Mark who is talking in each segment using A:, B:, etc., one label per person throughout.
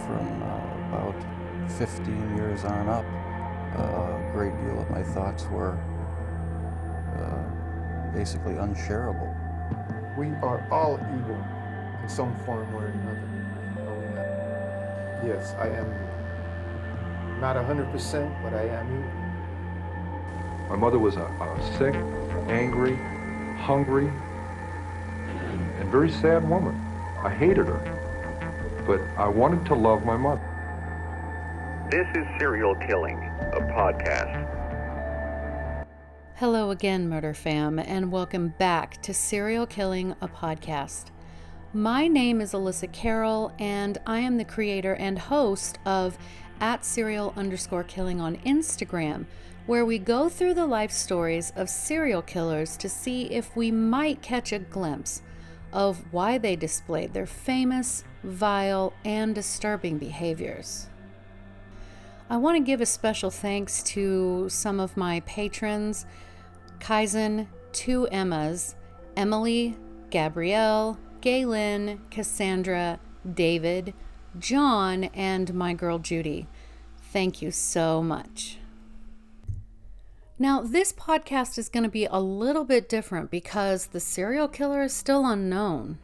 A: from about 15 years on up, a great deal of my thoughts were basically unshareable.
B: We are all evil in some form or another. Yes, I am not 100%, but I am evil.
C: My mother was a sick, angry, hungry, and very sad woman. I hated her, but I wanted to love my mother.
D: This is Serial Killing, a podcast.
E: Hello again, Murder Fam, and welcome back to Serial Killing, a podcast. My name is Alyssa Carroll, and I am the creator and host of @serial_killing on Instagram, where we go through the life stories of serial killers to see if we might catch a glimpse of why they displayed their famous, vile, and disturbing behaviors. I want to give a special thanks to some of my patrons: Kaizen, 2 Emmas, Emily, Gabrielle, Galen, Cassandra, David, John, and my girl Judy. Thank you so much. Now, this podcast is going to be a little bit different because the serial killer is still unknown.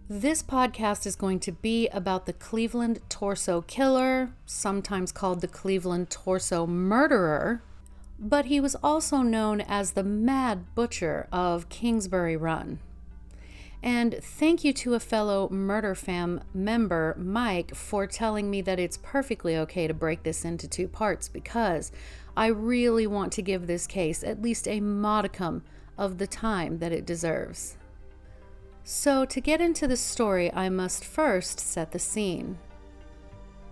E: This podcast is going to be about the Cleveland Torso Killer, sometimes called the Cleveland Torso Murderer, but he was also known as the Mad Butcher of Kingsbury Run. And thank you to a fellow Murder Fam member, Mike, for telling me that it's perfectly okay to break this into 2 parts because I really want to give this case at least a modicum of the time that it deserves. So to get into the story, I must first set the scene.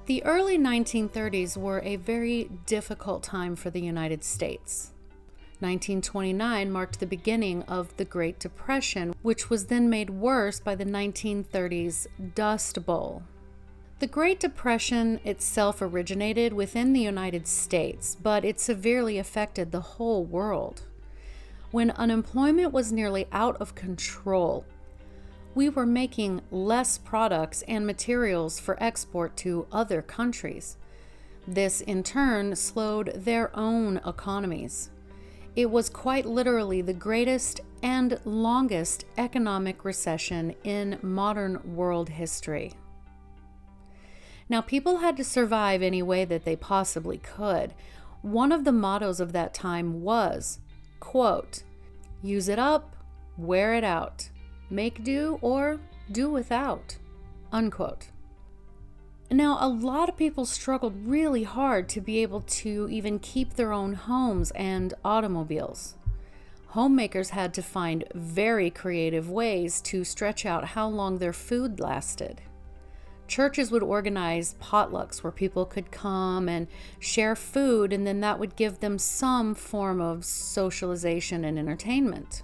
E: The early 1930s were a very difficult time for the United States. 1929 marked the beginning of the Great Depression, which was then made worse by the 1930s Dust Bowl. The Great Depression itself originated within the United States, but it severely affected the whole world. When unemployment was nearly out of control, we were making less products and materials for export to other countries. This, in turn, slowed their own economies. It was quite literally the greatest and longest economic recession in modern world history. Now, people had to survive any way that they possibly could. One of the mottos of that time was, quote, "Use it up, wear it out. Make do or do without," unquote. Now, a lot of people struggled really hard to be able to even keep their own homes and automobiles. Homemakers had to find very creative ways to stretch out how long their food lasted. Churches would organize potlucks where people could come and share food, and then that would give them some form of socialization and entertainment.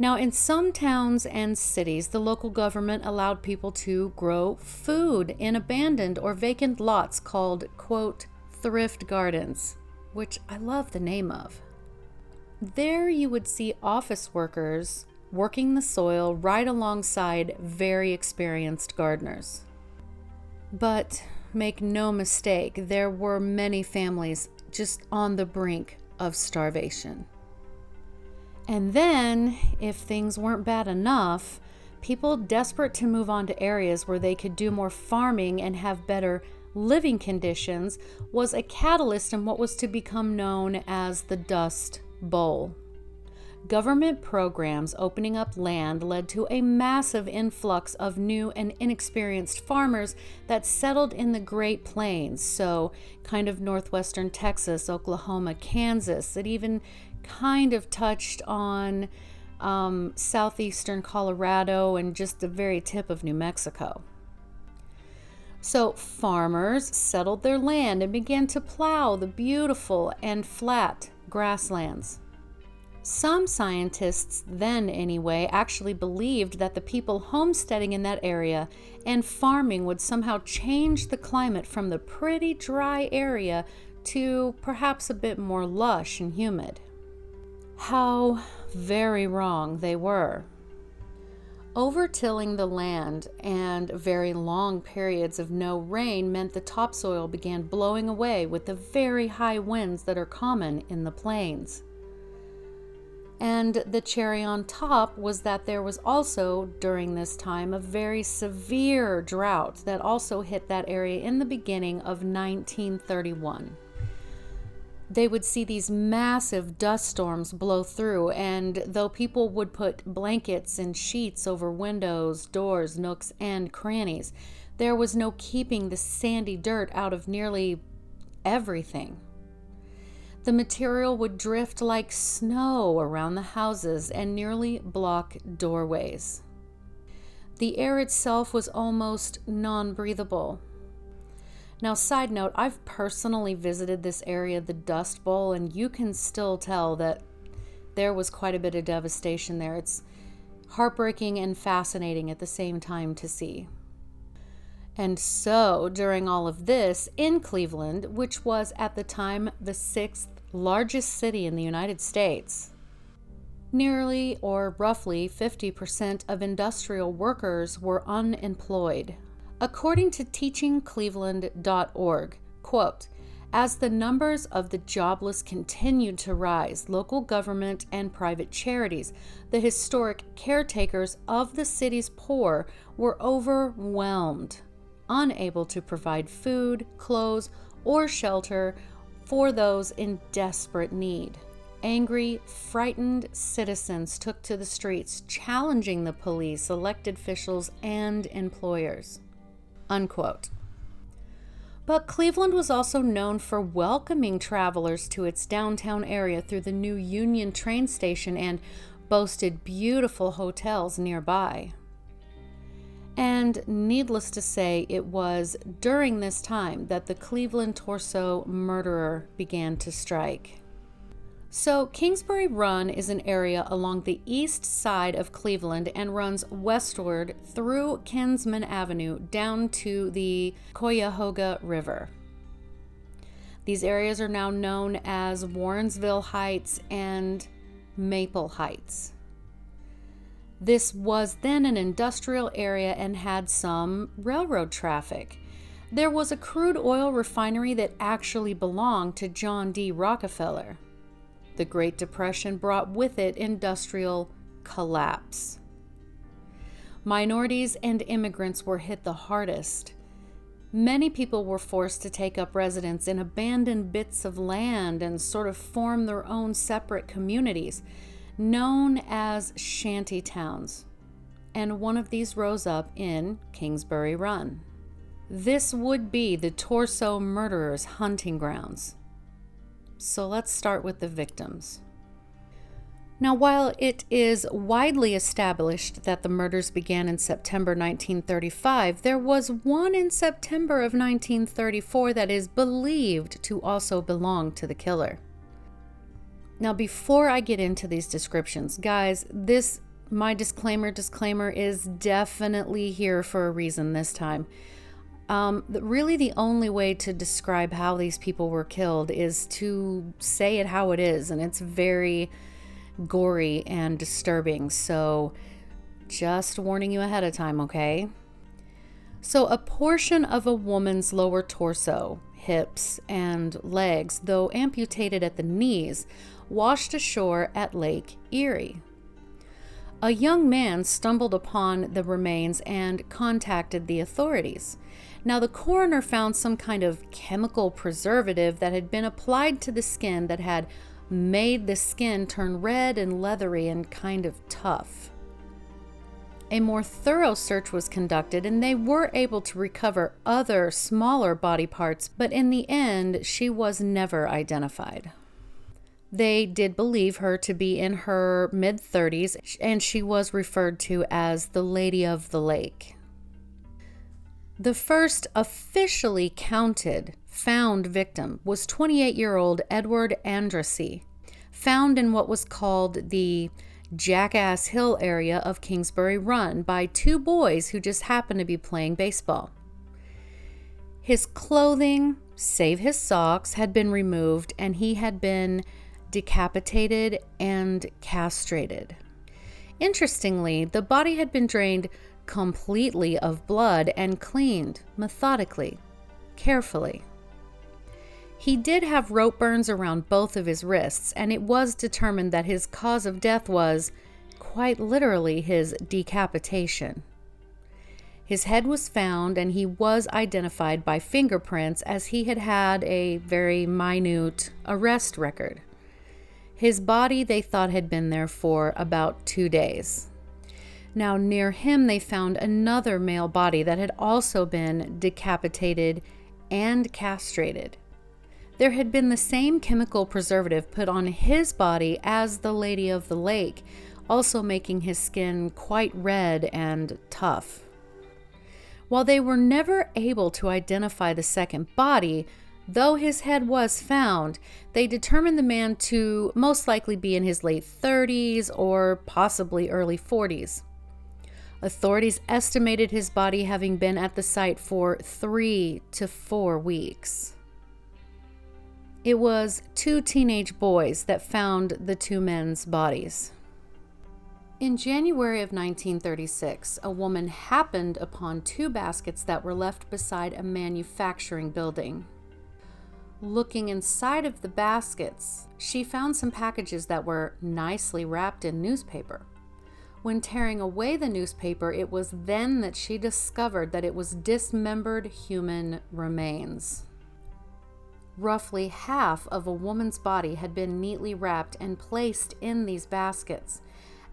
E: Now, in some towns and cities, the local government allowed people to grow food in abandoned or vacant lots called, quote, thrift gardens, which I love the name of. There you would see office workers working the soil right alongside very experienced gardeners. But make no mistake, there were many families just on the brink of starvation. And then, if things weren't bad enough, people desperate to move on to areas where they could do more farming and have better living conditions was a catalyst in what was to become known as the Dust Bowl. Government programs opening up land led to a massive influx of new and inexperienced farmers that settled in the Great Plains, so kind of northwestern Texas, Oklahoma, Kansas. It even kind of touched on southeastern Colorado and just the very tip of New Mexico. So farmers settled their land and began to plow the beautiful and flat grasslands. Some scientists then, anyway, actually believed that the people homesteading in that area and farming would somehow change the climate from the pretty dry area to perhaps a bit more lush and humid. How very wrong they were. Over-tilling the land and very long periods of no rain meant the topsoil began blowing away with the very high winds that are common in the plains. And the cherry on top was that there was also, during this time, a very severe drought that also hit that area in the beginning of 1931. They would see these massive dust storms blow through, and though people would put blankets and sheets over windows, doors, nooks, and crannies, there was no keeping the sandy dirt out of nearly everything. The material would drift like snow around the houses and nearly block doorways. The air itself was almost non-breathable. Now, side note, I've personally visited this area, the Dust Bowl, and you can still tell that there was quite a bit of devastation there. It's heartbreaking and fascinating at the same time to see. And so, during all of this, in Cleveland, which was at the time the 6th largest city in the United States, nearly or roughly 50% of industrial workers were unemployed. According to teachingcleveland.org, quote, as the numbers of the jobless continued to rise, local government and private charities, the historic caretakers of the city's poor, were overwhelmed, unable to provide food, clothes, or shelter for those in desperate need. Angry, frightened citizens took to the streets, challenging the police, elected officials, and employers. Unquote. But Cleveland was also known for welcoming travelers to its downtown area through the new Union train station and boasted beautiful hotels nearby. And needless to say, it was during this time that the Cleveland torso murderer began to strike. So Kingsbury Run is an area along the east side of Cleveland and runs westward through Kinsman Avenue down to the Cuyahoga River. These areas are now known as Warrensville Heights and Maple Heights. This was then an industrial area and had some railroad traffic. There was a crude oil refinery that actually belonged to John D. Rockefeller. The Great Depression brought with it industrial collapse. Minorities and immigrants were hit the hardest. Many people were forced to take up residence in abandoned bits of land and sort of form their own separate communities, known as shanty towns. And one of these rose up in Kingsbury Run. This would be the torso murderer's hunting grounds. So let's start with the victims. Now, while it is widely established that the murders began in September 1935, there was one in September of 1934 that is believed to also belong to the killer. Now, before I get into these descriptions, guys, my disclaimer is definitely here for a reason this time. Really the only way to describe how these people were killed is to say it how it is, and it's very gory and disturbing, so just warning you ahead of time, okay? So a portion of a woman's lower torso, hips, and legs, though amputated at the knees, washed ashore at Lake Erie. A young man stumbled upon the remains and contacted the authorities. Now, the coroner found some kind of chemical preservative that had been applied to the skin that had made the skin turn red and leathery and kind of tough. A more thorough search was conducted, and they were able to recover other smaller body parts, but in the end, she was never identified. They did believe her to be in her mid-30s, and she was referred to as the Lady of the Lake. The first officially found victim was 28-year-old Edward Andrassy, found in what was called the Jackass Hill area of Kingsbury Run by two boys who just happened to be playing baseball. His clothing, save his socks, had been removed, and he had been decapitated and castrated. Interestingly, the body had been drained completely of blood and cleaned methodically, carefully. He did have rope burns around both of his wrists, and it was determined that his cause of death was, quite literally, his decapitation. His head was found, and he was identified by fingerprints as he had had a very minute arrest record. His body, they thought, had been there for about 2 days. Now, near him, they found another male body that had also been decapitated and castrated. There had been the same chemical preservative put on his body as the Lady of the Lake, also making his skin quite red and tough. While they were never able to identify the second body, though his head was found, they determined the man to most likely be in his late 30s or possibly early 40s. Authorities estimated his body having been at the site for 3 to 4 weeks. It was 2 teenage boys that found the 2 men's bodies. In January of 1936, a woman happened upon 2 baskets that were left beside a manufacturing building. Looking inside of the baskets, she found some packages that were nicely wrapped in newspaper. When tearing away the newspaper, it was then that she discovered that it was dismembered human remains. Roughly half of a woman's body had been neatly wrapped and placed in these baskets.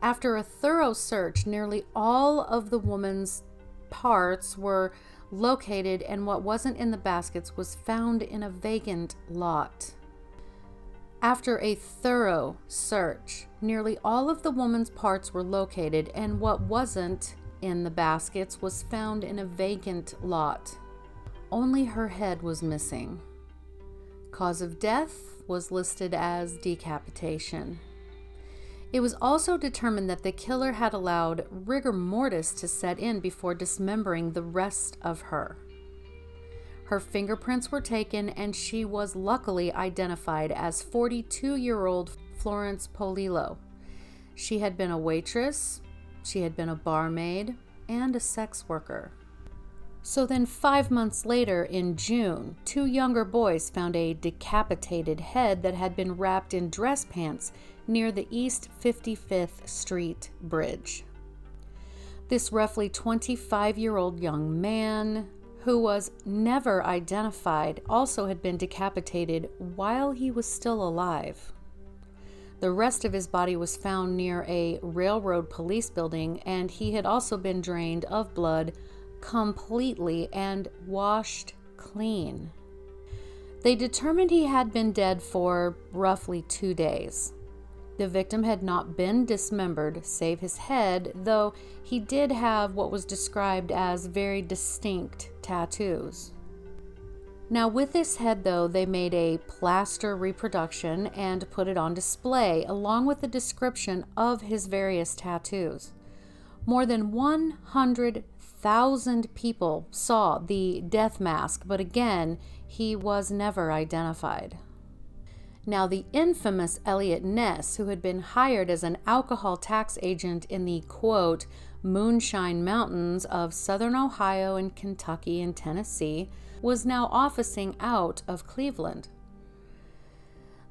E: After a thorough search, nearly all of the woman's parts were located, and what wasn't in the baskets was found in a vacant lot. After a thorough search, nearly all of the woman's parts were located, and what wasn't in the baskets was found in a vacant lot. Only her head was missing. Cause of death was listed as decapitation. It was also determined that the killer had allowed rigor mortis to set in before dismembering the rest of her. Her fingerprints were taken, and she was luckily identified as 42-year-old Florence Polillo. She had been a waitress, she had been a barmaid, and a sex worker. So then 5 months later, in June, 2 younger boys found a decapitated head that had been wrapped in dress pants near the East 55th Street Bridge. This roughly 25-year-old young man, who was never identified, also had been decapitated while he was still alive. The rest of his body was found near a railroad police building, and he had also been drained of blood completely and washed clean. They determined he had been dead for roughly 2 days. The victim had not been dismembered, save his head, though he did have what was described as very distinct tattoos. Now, with his head, though, they made a plaster reproduction and put it on display, along with a description of his various tattoos. More than 100,000 people saw the death mask, but again, he was never identified. Now, the infamous Elliot Ness, who had been hired as an alcohol tax agent in the, quote, Moonshine Mountains of southern Ohio and Kentucky and Tennessee, was now officing out of Cleveland.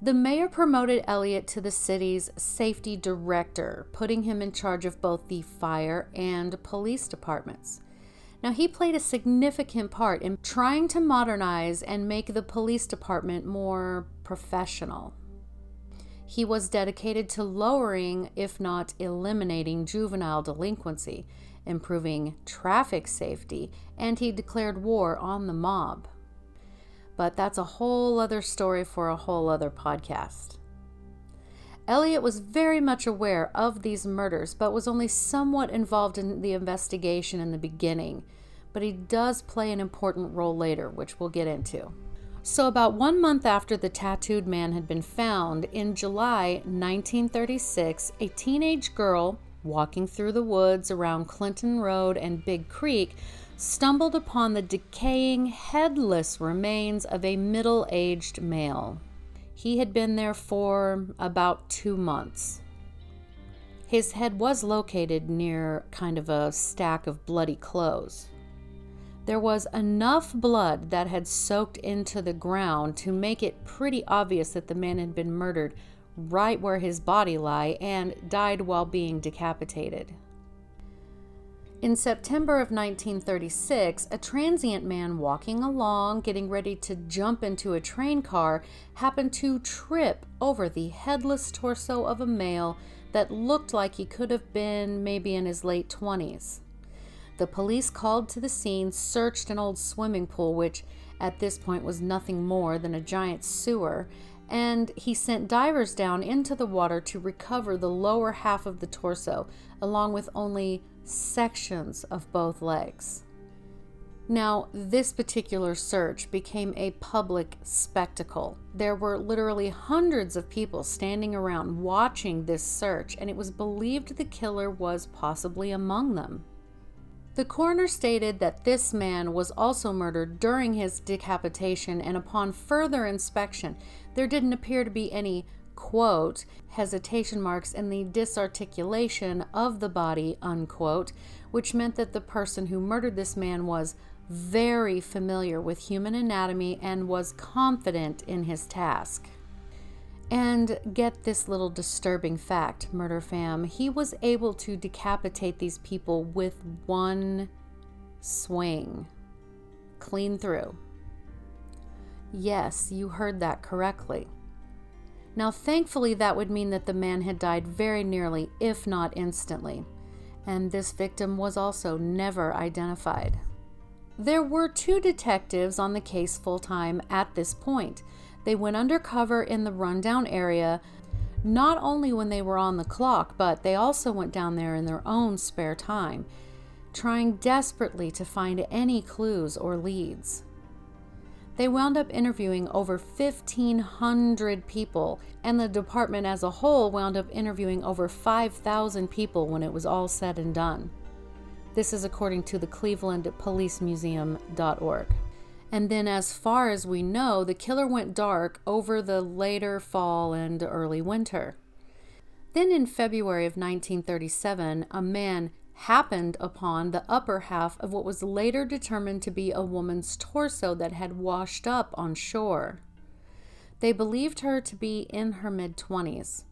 E: The mayor promoted Elliot to the city's safety director, putting him in charge of both the fire and police departments. Now, he played a significant part in trying to modernize and make the police department more professional. He was dedicated to lowering, if not eliminating, juvenile delinquency, improving traffic safety, and he declared war on the mob. But that's a whole other story for a whole other podcast. Elliot was very much aware of these murders, but was only somewhat involved in the investigation in the beginning. But he does play an important role later, which we'll get into. So about 1 month after the tattooed man had been found, in July 1936, a teenage girl walking through the woods around Clinton Road and Big Creek stumbled upon the decaying, headless remains of a middle-aged male. He had been there for about 2 months. His head was located near kind of a stack of bloody clothes. There was enough blood that had soaked into the ground to make it pretty obvious that the man had been murdered right where his body lay and died while being decapitated. In September of 1936, a transient man walking along, getting ready to jump into a train car, happened to trip over the headless torso of a male that looked like he could have been maybe in his late 20s. The police called to the scene, searched an old swimming pool, which at this point was nothing more than a giant sewer, and he sent divers down into the water to recover the lower half of the torso, along with only sections of both legs. Now, this particular search became a public spectacle. There were literally hundreds of people standing around watching this search, and it was believed the killer was possibly among them. The coroner stated that this man was also murdered during his decapitation, and upon further inspection, there didn't appear to be any, quote, hesitation marks in the disarticulation of the body, unquote, which meant that the person who murdered this man was very familiar with human anatomy and was confident in his task. And get this little disturbing fact, Murder Fam, he was able to decapitate these people with one swing, clean through. Yes, you heard that correctly. Now, thankfully, that would mean that the man had died very nearly, if not instantly, and this victim was also never identified. There were 2 detectives on the case full-time at this point. They went undercover in the rundown area, not only when they were on the clock, but they also went down there in their own spare time, trying desperately to find any clues or leads. They wound up interviewing over 1,500 people, and the department as a whole wound up interviewing over 5,000 people when it was all said and done. This is according to the clevelandpolicemuseum.org. And then as far as we know, the killer went dark over the later fall and early winter. Then in February of 1937, a man happened upon the upper half of what was later determined to be a woman's torso that had washed up on shore. They believed her to be in her mid-20s.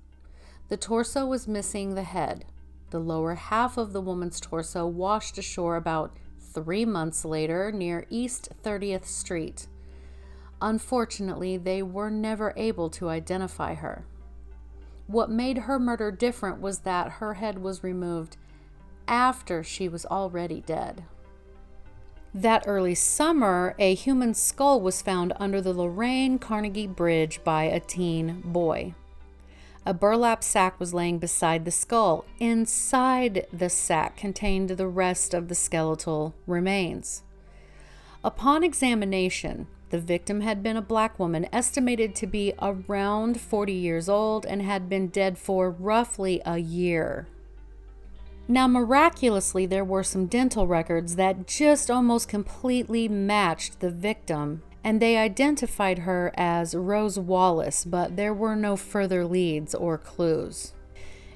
E: The torso was missing the head. The lower half of the woman's torso washed ashore about 3 months later near East 30th Street. Unfortunately, they were never able to identify her. What made her murder different was that her head was removed after she was already dead. That early summer, a human skull was found under the Lorraine Carnegie Bridge by a teen boy. A burlap sack was laying beside the skull. Inside the sack contained the rest of the skeletal remains. Upon examination, the victim had been a black woman estimated to be around 40 years old and had been dead for roughly a year. Now, miraculously, there were some dental records that just almost completely matched the victim, and they identified her as Rose Wallace, but there were no further leads or clues.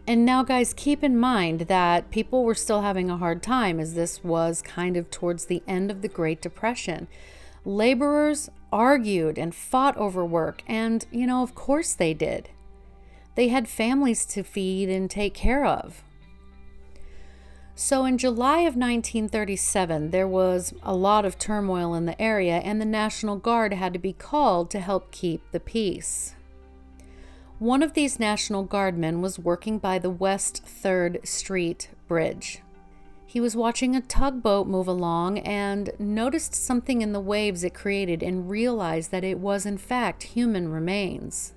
E: And now, guys, keep in mind that people were still having a hard time, as this was kind of towards the end of the Great Depression. Laborers argued and fought over work, and, of course they did. They had families to feed and take care of. So in July of 1937, there was a lot of turmoil in the area, and the National Guard had to be called to help keep the peace. One of these National Guardmen was working by the West 3rd Street Bridge. He was watching a tugboat move along and noticed something in the waves it created and realized that it was in fact human remains.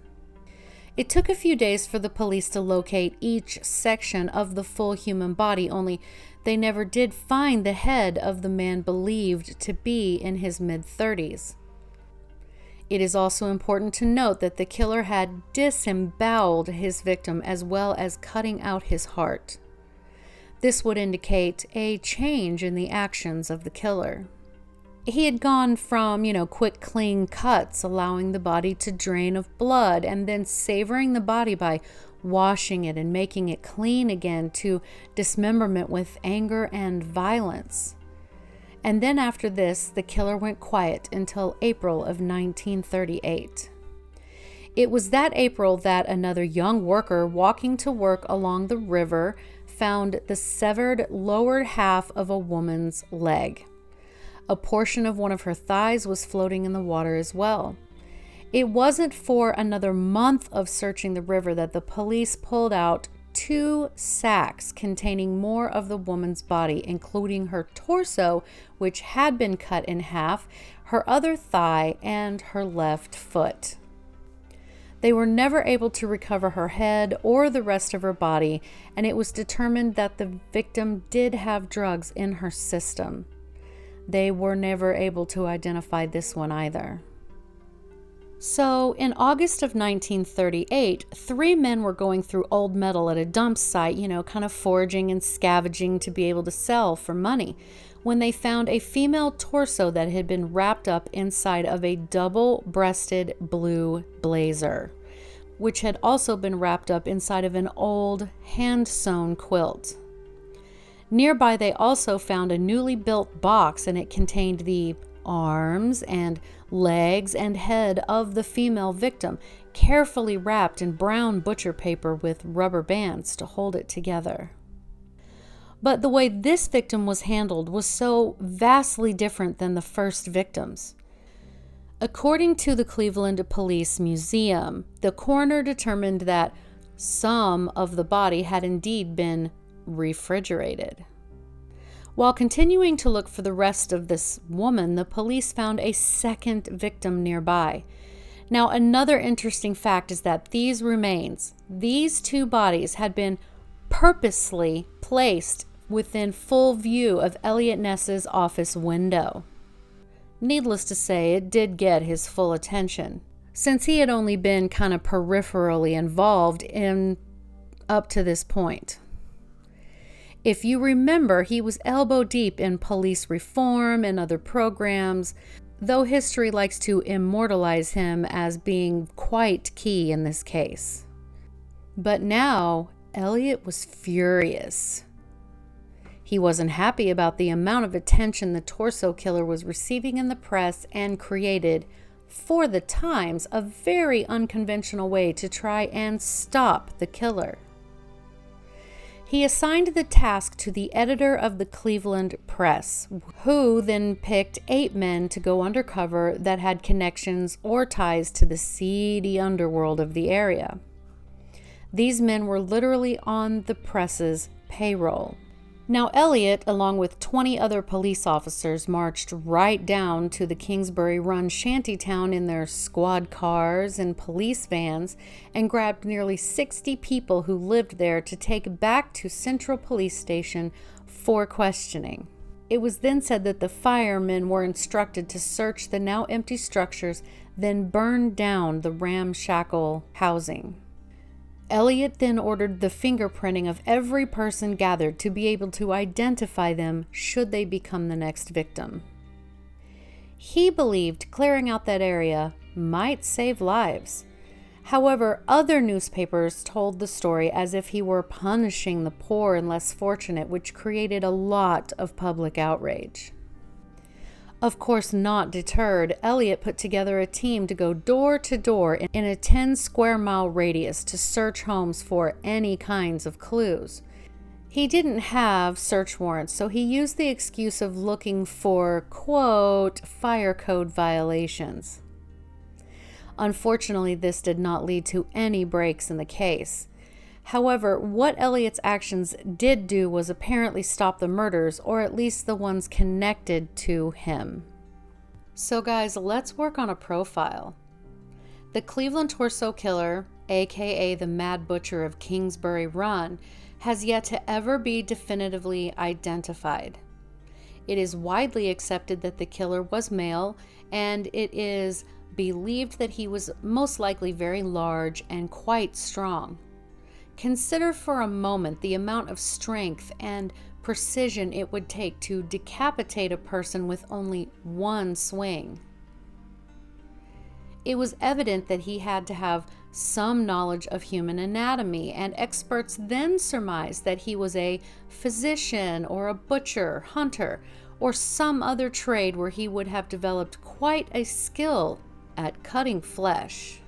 E: It took a few days for the police to locate each section of the full human body, only they never did find the head of the man believed to be in his mid-30s. It is also important to note that the killer had disemboweled his victim as well as cutting out his heart. This would indicate a change in the actions of the killer. He had gone from, quick, clean cuts, allowing the body to drain of blood, and then savoring the body by washing it and making it clean again, to dismemberment with anger and violence. And then after this, the killer went quiet until April of 1938. It was that April that another young worker walking to work along the river found the severed lower half of a woman's leg. A portion of one of her thighs was floating in the water as well. It wasn't for another month of searching the river that the police pulled out 2 sacks containing more of the woman's body, including her torso, which had been cut in half, her other thigh, and her left foot. They were never able to recover her head or the rest of her body, and it was determined that the victim did have drugs in her system. They were never able to identify this one either. So, in August of 1938, 3 men were going through old metal at a dump site, kind of foraging and scavenging to be able to sell for money, when they found a female torso that had been wrapped up inside of a double-breasted blue blazer, which had also been wrapped up inside of an old hand-sewn quilt. Nearby, they also found a newly built box, and it contained the arms and legs and head of the female victim, carefully wrapped in brown butcher paper with rubber bands to hold it together. But the way this victim was handled was so vastly different than the first victims. According to the Cleveland Police Museum, the coroner determined that some of the body had indeed been refrigerated. While continuing to look for the rest of this woman, the police found a second victim nearby. Now, another interesting fact is that these remains, these 2 bodies, had been purposely placed within full view of Elliot Ness's office window. Needless to say, it did get his full attention, since he had only been kind of peripherally involved in up to this point. If you remember, he was elbow deep in police reform and other programs, though history likes to immortalize him as being quite key in this case. But now, Elliot was furious. He wasn't happy about the amount of attention the torso killer was receiving in the press, and created, for the times, a very unconventional way to try and stop the killer. He assigned the task to the editor of the Cleveland Press, who then picked 8 men to go undercover that had connections or ties to the seedy underworld of the area. These men were literally on the press's payroll. Now, Elliot, along with 20 other police officers, marched right down to the Kingsbury-run shantytown in their squad cars and police vans and grabbed nearly 60 people who lived there to take back to Central Police Station for questioning. It was then said that the firemen were instructed to search the now empty structures, then burn down the ramshackle housing. Elliot then ordered the fingerprinting of every person gathered to be able to identify them should they become the next victim. He believed clearing out that area might save lives. However, other newspapers told the story as if he were punishing the poor and less fortunate, which created a lot of public outrage. Of course, not deterred, Elliot put together a team to go door to door in a 10-square-mile radius to search homes for any kinds of clues. He didn't have search warrants, so he used the excuse of looking for, quote, fire code violations. Unfortunately, this did not lead to any breaks in the case. However, what Elliot's actions did do was apparently stop the murders, or at least the ones connected to him. So guys, let's work on a profile. The Cleveland Torso Killer, aka the Mad Butcher of Kingsbury Run, has yet to ever be definitively identified. It is widely accepted that the killer was male, and it is believed that he was most likely very large and quite strong. Consider for a moment the amount of strength and precision it would take to decapitate a person with only one swing. It was evident that he had to have some knowledge of human anatomy, and experts then surmised that he was a physician or a butcher, hunter, or some other trade where he would have developed quite a skill at cutting flesh.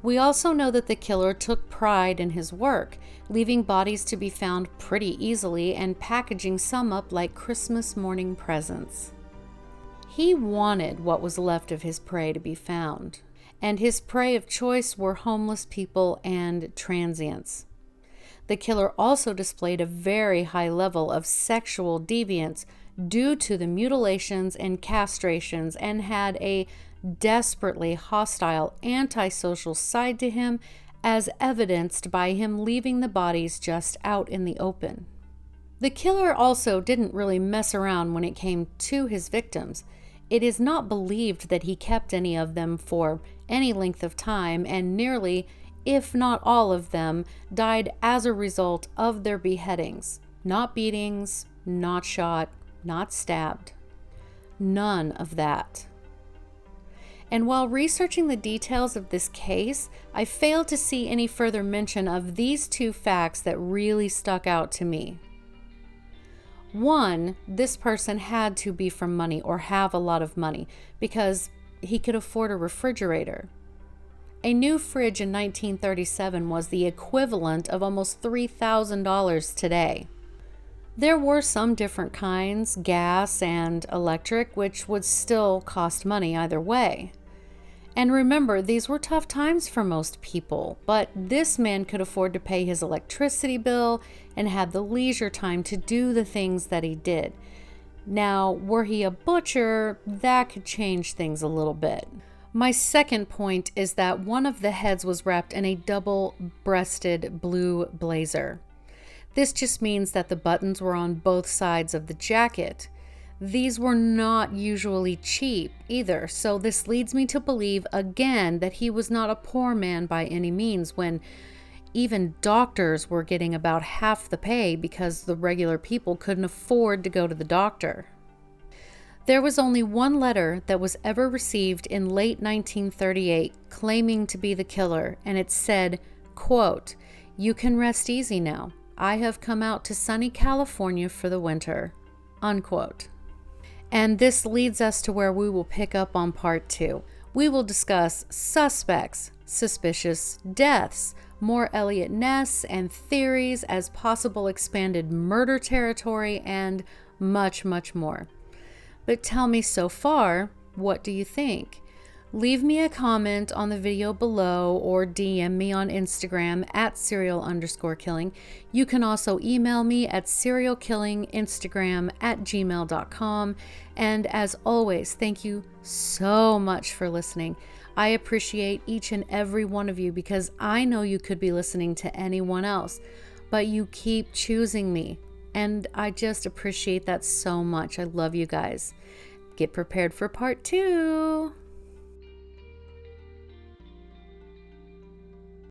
E: We also know that the killer took pride in his work, leaving bodies to be found pretty easily and packaging some up like Christmas morning presents. He wanted what was left of his prey to be found, and his prey of choice were homeless people and transients. The killer also displayed a very high level of sexual deviance due to the mutilations and castrations, and had a desperately hostile, antisocial side to him, as evidenced by him leaving the bodies just out in the open. The killer also didn't really mess around when it came to his victims. It is not believed that he kept any of them for any length of time, and nearly, if not all of them, died as a result of their beheadings. Not beatings, not shot, not stabbed. None of that. And while researching the details of this case, I failed to see any further mention of these two facts that really stuck out to me. One, this person had to be from money or have a lot of money because he could afford a refrigerator. A new fridge in 1937 was the equivalent of almost $3,000 today. There were some different kinds, gas and electric, which would still cost money either way. And remember, these were tough times for most people, but this man could afford to pay his electricity bill and had the leisure time to do the things that he did. Now, were he a butcher, that could change things a little bit. My second point is that one of the heads was wrapped in a double-breasted blue blazer. This just means that the buttons were on both sides of the jacket. These were not usually cheap either, so this leads me to believe again that he was not a poor man by any means, when even doctors were getting about half the pay because the regular people couldn't afford to go to the doctor. There was only one letter that was ever received in late 1938 claiming to be the killer, and it said, quote, "You can rest easy now. I have come out to sunny California for the winter," unquote. And this leads us to where we will pick up on part 2. We will discuss suspects, suspicious deaths, more Elliot Ness and theories as possible expanded murder territory, and much, much more. But tell me so far, what do you think? Leave me a comment on the video below or DM me on Instagram at serial_killing. You can also email me at serialkillinginstagram@gmail.com. And as always, thank you so much for listening. I appreciate each and every one of you because I know you could be listening to anyone else, but you keep choosing me. And I just appreciate that so much. I love you guys. Get prepared for part 2.